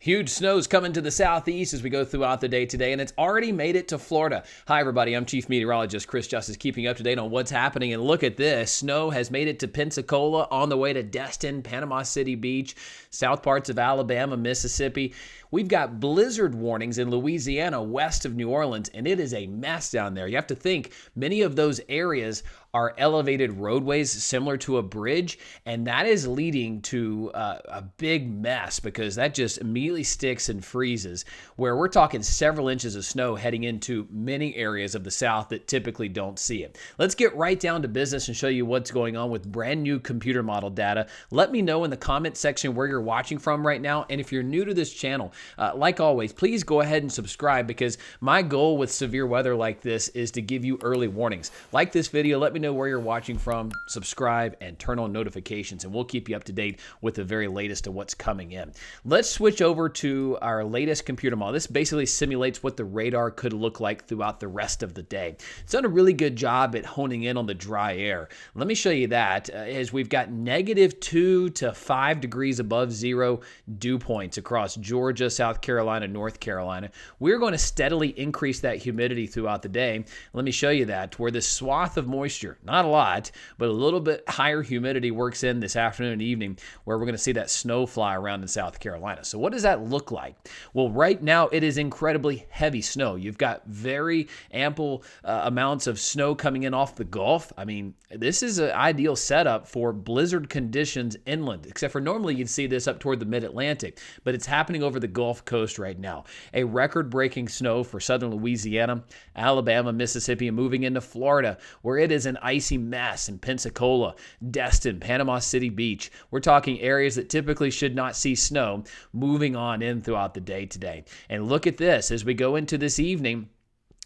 Huge snow's coming to the southeast as we go throughout the day today, and it's already made it to Florida. Hi, everybody. I'm Chief Meteorologist Chris Justice, keeping you up to date on what's happening. And look at this. Snow has made it to Pensacola, on the way to Destin, Panama City Beach, south parts of Alabama, Mississippi. We've got blizzard warnings in Louisiana, west of New Orleans, and it is a mess down there. You have to think many of those areas are elevated roadways similar to a bridge, and that is leading to a big mess because that just immediately sticks and freezes, where we're talking several inches of snow heading into many areas of the south that typically don't see it. Let's get right down to business and show you what's going on with brand new computer model data. Let me know in the comment section where you're watching from right now, and if you're new to this channel, like always, please go ahead and subscribe, because my goal with severe weather like this is to give you early warnings. Like this video, let me know where you're watching from, subscribe, and turn on notifications, and we'll keep you up to date with the very latest of what's coming in. Let's switch over to our latest computer model. This basically simulates what the radar could look like throughout the rest of the day. It's done a really good job at honing in on the dry air. Let me show you that as we've got -2 to 5 degrees above zero dew points across Georgia, South Carolina, North Carolina. We're going to steadily increase that humidity throughout the day. Let me show you that, where this swath of moisture, not a lot, but a little bit higher humidity works in this afternoon and evening, where we're going to see that snow fly around in South Carolina. So what does that look like? Well, right now it is incredibly heavy snow. You've got very ample amounts of snow coming in off the Gulf. I mean, this is an ideal setup for blizzard conditions inland, except for normally you'd see this up toward the mid-Atlantic, but it's happening over the Gulf Coast right now. A record-breaking snow for southern Louisiana, Alabama, Mississippi, and moving into Florida, where it is an icy mess in Pensacola, Destin, Panama City Beach. We're talking areas that typically should not see snow moving on in throughout the day today. And look at this, as we go into this evening,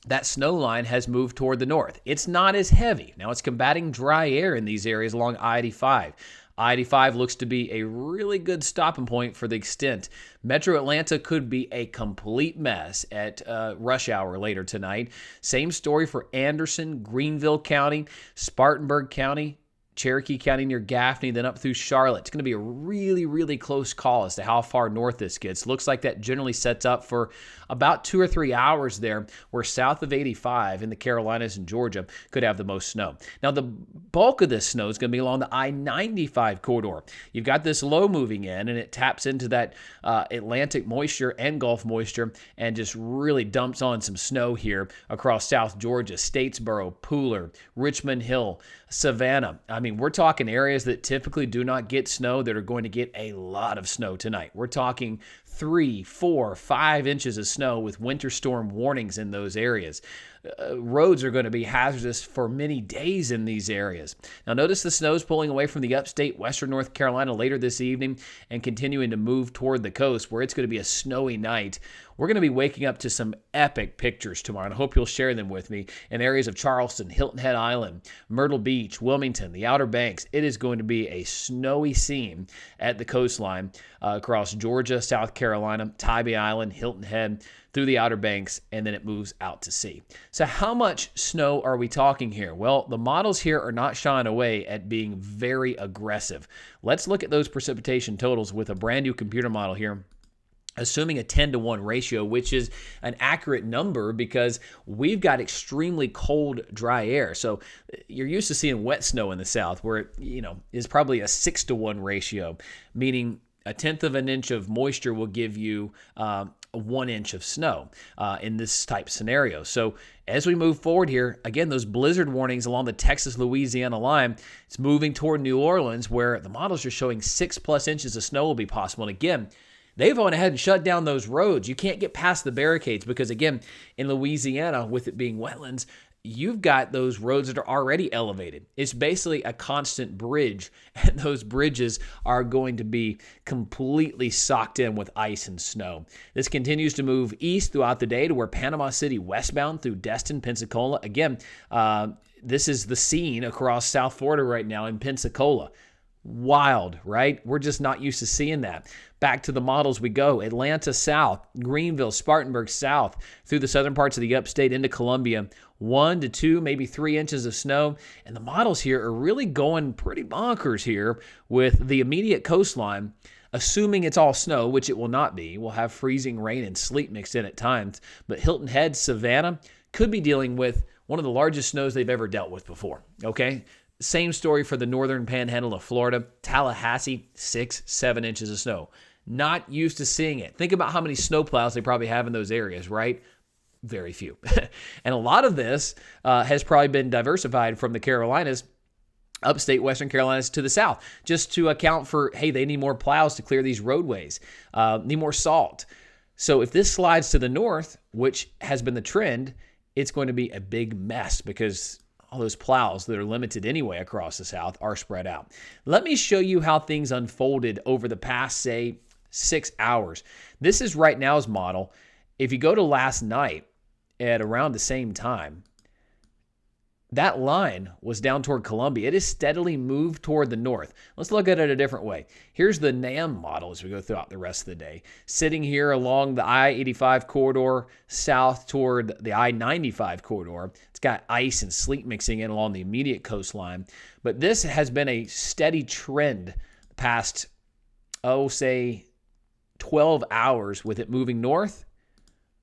that snow line has moved toward the north. It's not as heavy. Now it's combating dry air in these areas along I-85. I-85 looks to be a really good stopping point for the extent. Metro Atlanta could be a complete mess at rush hour later tonight. Same story for Anderson, Greenville County, Spartanburg County, Cherokee County near Gaffney, then up through Charlotte. It's going to be a really, really close call as to how far north this gets. Looks like that generally sets up for about 2 or 3 hours there, where south of 85 in the Carolinas and Georgia could have the most snow. Now, the bulk of this snow is going to be along the I-95 corridor. You've got this low moving in, and it taps into that Atlantic moisture and Gulf moisture and just really dumps on some snow here across South Georgia, Statesboro, Pooler, Richmond Hill, Savannah. I mean, we're talking areas that typically do not get snow that are going to get a lot of snow tonight. We're talking 3, 4, 5 inches of snow with winter storm warnings in those areas. Roads are going to be hazardous for many days in these areas. Now, notice the snow is pulling away from the upstate western North Carolina later this evening and continuing to move toward the coast, where it's going to be a snowy night. We're going to be waking up to some epic pictures tomorrow, and I hope you'll share them with me, in areas of Charleston, Hilton Head Island, Myrtle Beach, Wilmington, the Outer Banks. It is going to be a snowy scene at the coastline across Georgia, South Carolina, Tybee Island, Hilton Head, through the Outer Banks, and then it moves out to sea. So how much snow are we talking here? Well, the models here are not shying away at being very aggressive. Let's look at those precipitation totals with a brand new computer model here, assuming a 10-to-1 ratio, which is an accurate number because we've got extremely cold, dry air. So you're used to seeing wet snow in the south, where it, is probably a 6-to-1 ratio, meaning 1/10 of an inch of moisture will give you 1 inch of snow in this type scenario. So as we move forward here, again, those blizzard warnings along the Texas-Louisiana line, it's moving toward New Orleans, where the models are showing 6+ inches of snow will be possible. And again, they've gone ahead and shut down those roads. You can't get past the barricades because, again, in Louisiana, with it being wetlands, you've got those roads that are already elevated. It's basically a constant bridge, and those bridges are going to be completely socked in with ice and snow. This continues to move east throughout the day to where Panama City westbound through Destin, Pensacola. Again, this is the scene across South Florida right now in Pensacola. Wild, right? We're just not used to seeing that. Back to the models we go. Atlanta south, Greenville, Spartanburg south, through the southern parts of the upstate into Columbia. 1 to 2, maybe 3 inches of snow. And the models here are really going pretty bonkers here with the immediate coastline. Assuming it's all snow, which it will not be, we'll have freezing rain and sleet mixed in at times. But Hilton Head, Savannah could be dealing with one of the largest snows they've ever dealt with before, okay? Same story for the northern panhandle of Florida. Tallahassee, 6-7 inches of snow. Not used to seeing it. Think about how many snowplows they probably have in those areas, right? Very few. And a lot of this has probably been diversified from the Carolinas, upstate Western Carolinas to the south, just to account for, hey, they need more plows to clear these roadways, need more salt. So if this slides to the north, which has been the trend, it's going to be a big mess because all those plows that are limited anyway across the south are spread out. Let me show you how things unfolded over the past, say, 6 hours. This is right now's model. If you go to last night at around the same time, that line was down toward Columbia. It has steadily moved toward the north. Let's look at it a different way. Here's the NAM model as we go throughout the rest of the day. Sitting here along the I-85 corridor, south toward the I-95 corridor. It's got ice and sleet mixing in along the immediate coastline. But this has been a steady trend the past, say, 12 hours with it moving north,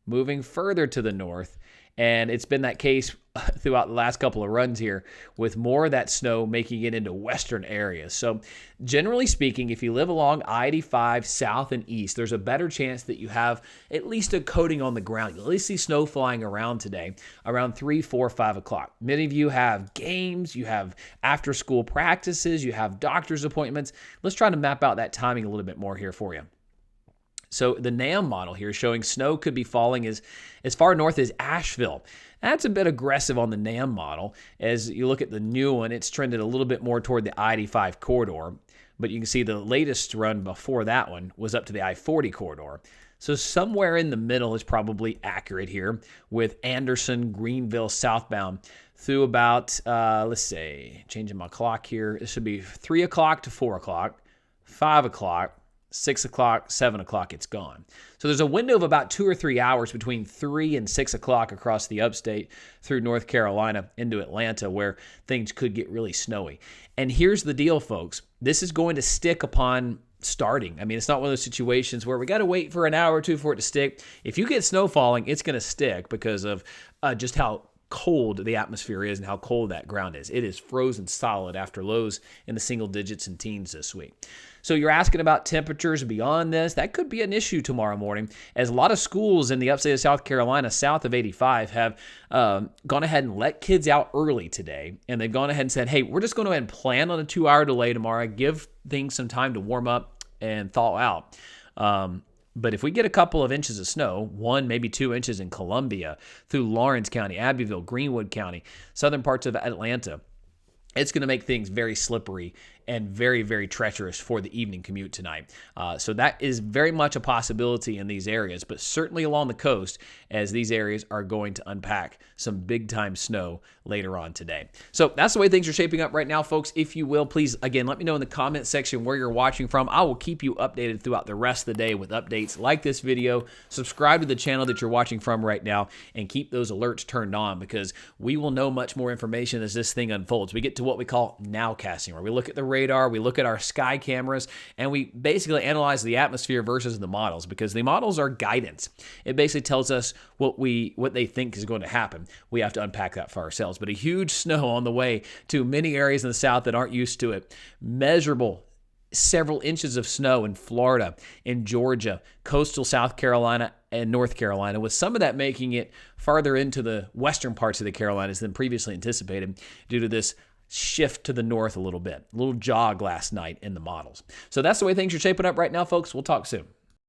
moving further to the north. And it's been that case throughout the last couple of runs here with more of that snow making it into western areas. So generally speaking, if you live along I-85 south and east, there's a better chance that you have at least a coating on the ground. You'll at least see snow flying around today around 3, 4, 5 o'clock. Many of you have games, you have after school practices, you have doctor's appointments. Let's try to map out that timing a little bit more here for you. So the NAM model here is showing snow could be falling as far north as Asheville. That's a bit aggressive on the NAM model. As you look at the new one, it's trended a little bit more toward the I-85 corridor. But you can see the latest run before that one was up to the I-40 corridor. So somewhere in the middle is probably accurate here with Anderson, Greenville, southbound through about, let's say, changing my clock here. It should be 3 o'clock to 4 o'clock, 5 o'clock, 6 o'clock, 7 o'clock, it's gone. So there's a window of about 2 or 3 hours between 3 and 6 o'clock across the upstate through North Carolina into Atlanta where things could get really snowy. And here's the deal, folks. This is going to stick upon starting. I mean, it's not one of those situations where we got to wait for an hour or two for it to stick. If you get snow falling, it's going to stick because of just how cold the atmosphere is and how cold that ground is. It is frozen solid after lows in the single digits and teens this week. So you're asking about temperatures beyond this. That could be an issue tomorrow morning, as a lot of schools in the upstate of South Carolina, south of 85, have gone ahead and let kids out early today. And they've gone ahead and said, hey, we're just going to go ahead and plan on a 2-hour delay tomorrow, give things some time to warm up and thaw out. But if we get a couple of inches of snow, 1, maybe 2 inches in Columbia, through Lawrence County, Abbeville, Greenwood County, southern parts of Atlanta, it's going to make things very slippery and very, very treacherous for the evening commute tonight. So that is very much a possibility in these areas, but certainly along the coast, as these areas are going to unpack some big-time snow later on today. So that's the way things are shaping up right now, folks. If you will, please, again, let me know in the comment section where you're watching from. I will keep you updated throughout the rest of the day with updates. Like this video, subscribe to the channel that you're watching from right now, and keep those alerts turned on because we will know much more information as this thing unfolds. We get to what we call nowcasting, where we look at the radar, we look at our sky cameras, and we basically analyze the atmosphere versus the models, because the models are guidance. It basically tells us what they think is going to happen. We have to unpack that for ourselves. But a huge snow on the way to many areas in the south that aren't used to it. Measurable several inches of snow in Florida, in Georgia, coastal South Carolina, and North Carolina, with some of that making it farther into the western parts of the Carolinas than previously anticipated due to this shift to the north a little bit. A little jog last night in the models. So that's the way things are shaping up right now, folks. We'll talk soon.